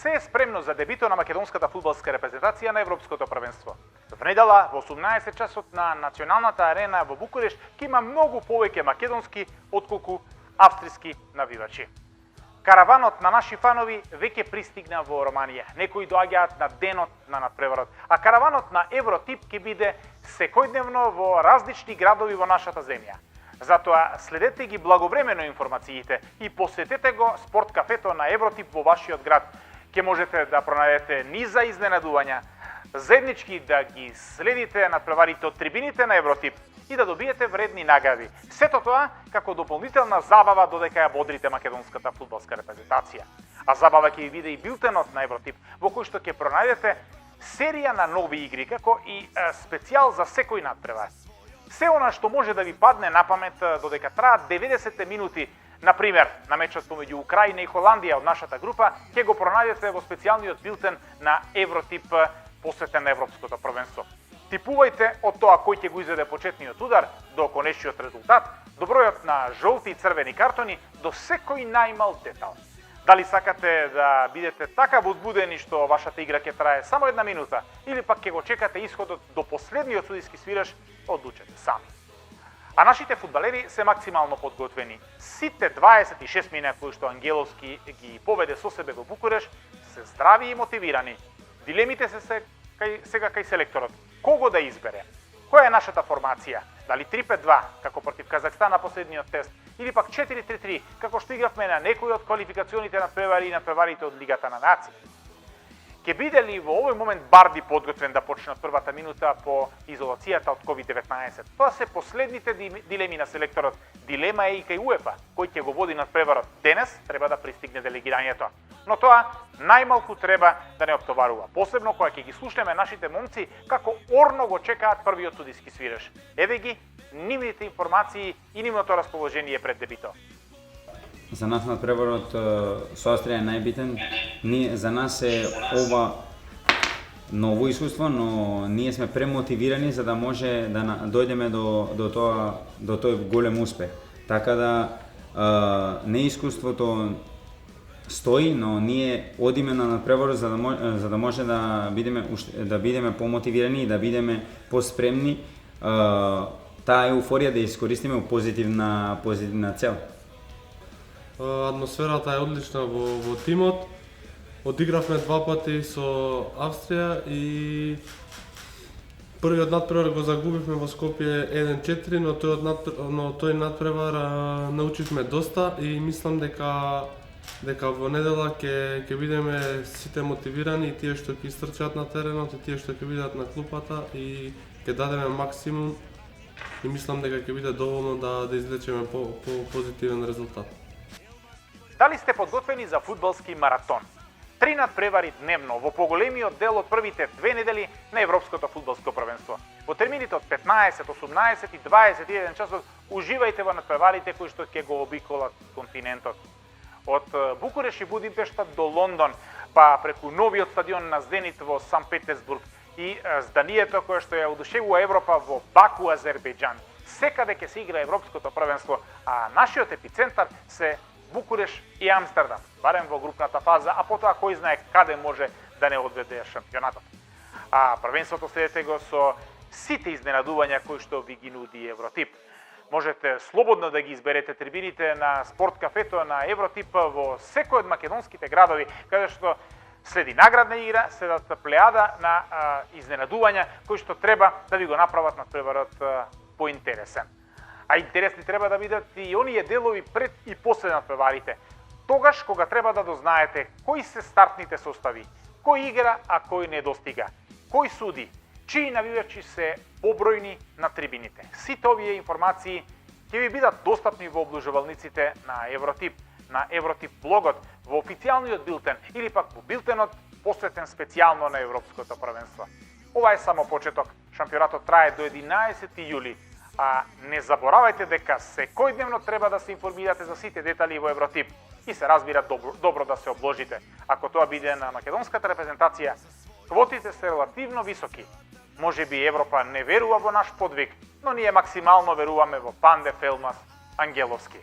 се е спремно за дебито на македонската фудбалска репрезентација на Европското првенство. В недела во 18 часот на националната арена во Букуреш ќе има многу повеќе македонски отколку австријски навивачи. Караванот на наши фанови веќе пристигна во Романија. Некои доаѓаат на денот на надпреварот, а караванот на Евротип ќе биде секојдневно во различни градови во нашата земја. Затоа следете ги благовремено информациите и посетете го спорт кафето на Евротип во вашиот град. Ке можете да пронајдете низа изненадувања, заеднички да ги следите надпреварите од трибините на Евротип и да добиете вредни награди. Сето тоа како дополнителна забава додека ја бодрите македонската фудбалска репрезентација. А забава ќе ви биде и билтенот на Евротип, во кој што ќе пронајдете серија на нови игри, како и специјал за секој надпревар. Се она што може да ви падне на памет додека траат 90 минути, например, на мечот помеѓу Украина и Холандија од нашата група, ќе го пронајдете во специјалниот билтен на Евротип посветен на Европското првенство. Типувајте од тоа кој ќе го изведе почетниот удар до конечниот резултат, до бројот на жолти и црвени картони, до секој најмал детал. Дали сакате да бидете така возбудени што вашата игра ќе трае само една минута, или пак ќе го чекате исходот до последниот судиски свираж, одлучете сами. А нашите фудбалери се максимално подготвени. Сите 26 мина кои што Ангеловски ги поведе со себе во Букуреш се здрави и мотивирани. Дилемите се сега кај селекторот. Кого да избере? Која е нашата формација? Дали 3-5-2, како против Казахстан на последниот тест, или пак 4-3-3, како што игравме на некои од квалификационите надпревари и надпреварите од Лигата на нации? Ке биде ли во овој момент Барди подготвен да почне од првата минута по изолацијата од COVID-19? Тоа се последните дилеми на селекторот. Дилема е и кај УЕФА, кој ќе го води надпреварот. Денес треба да пристигне делегирањето. Но тоа најмалку треба да не оптоварува. Посебно кога ќе ги слушнеме нашите момци како орно го чекаат првиот судиски свираж. Еве ги нивните информации и нивното расположение пред дебито. За нас надпреварот со Австрија е најбитен. За нас е ова ново искуство, но ние сме премотивирани за да може да дојдеме до тој голем успех. Така да неискуството стои, но ние одиме на надпреварот за да може да бидеме помотивирани и да бидеме поспремни таа еуфорија да искористиме у позитивна цел. Атмосферата е одлична во тимот. Одигравме два пати со Австрија и првиот надпревар го загубивме во Скопје 1-4, но тој надпревар научивме доста и мислам дека во недела ќе бидеме сите мотивирани, и тие што ќе истрчат на теренот, и тие што ќе бидат на клупата, и ќе дадеме максимум, и мислам дека ќе биде доволно да извлечеме позитивен резултат. Дали сте подготвени за фудбалски маратон? 3 надпревари дневно во поголемиот дел од првите 2 недели на Европското фудбалско првенство. Во термините од 15, 18 и 21 часот уживајте во надпреварите кои што ќе го обиколат континентот. Од Букуреш и Будимпешта до Лондон, па преку новиот стадион на Зенит во Сан Петерсбург и зданието кое што ја одушевува Европа во Баку, Азербејџан. Секаде ќе се игра Европското првенство, а нашиот епицентар се Букуреш и Амстердам, барем во групната фаза, а потоа кој знае каде може да не одведе шампионатот. А првенството следете го со сите изненадувања кои што ви ги нуди Евротип. Можете слободно да ги изберете трибините на спорт кафето на Евротип во секој од македонските градови, каде што следи наградна игра, следат плејада на изненадувања кои што треба да ви го направат надпреварот поинтересен. А интересни треба да бидат и оние делови пред и после надпреварите. Тогаш кога треба да дознаете кои се стартните состави, кој игра, а кој не достига, кој суди, чии навивачи се побројни на трибините. Сите овие информации ќе ви бидат достапни во облужувалниците на Евротип, на Евротип блогот, во официјалниот билтен или пак во билтенот посветен специјално на Европското првенство. Ова е само почеток. Шампионатот трае до 11 јули. А не заборавајте дека секојдневно треба да се информирате за сите детали во Евротип и се разбира добро да се обложите. Ако тоа биде на македонската репрезентација, квотите се релативно високи. Може би Европа не верува во наш подвиг, но ние максимално веруваме во Панде Фелмас Ангеловски.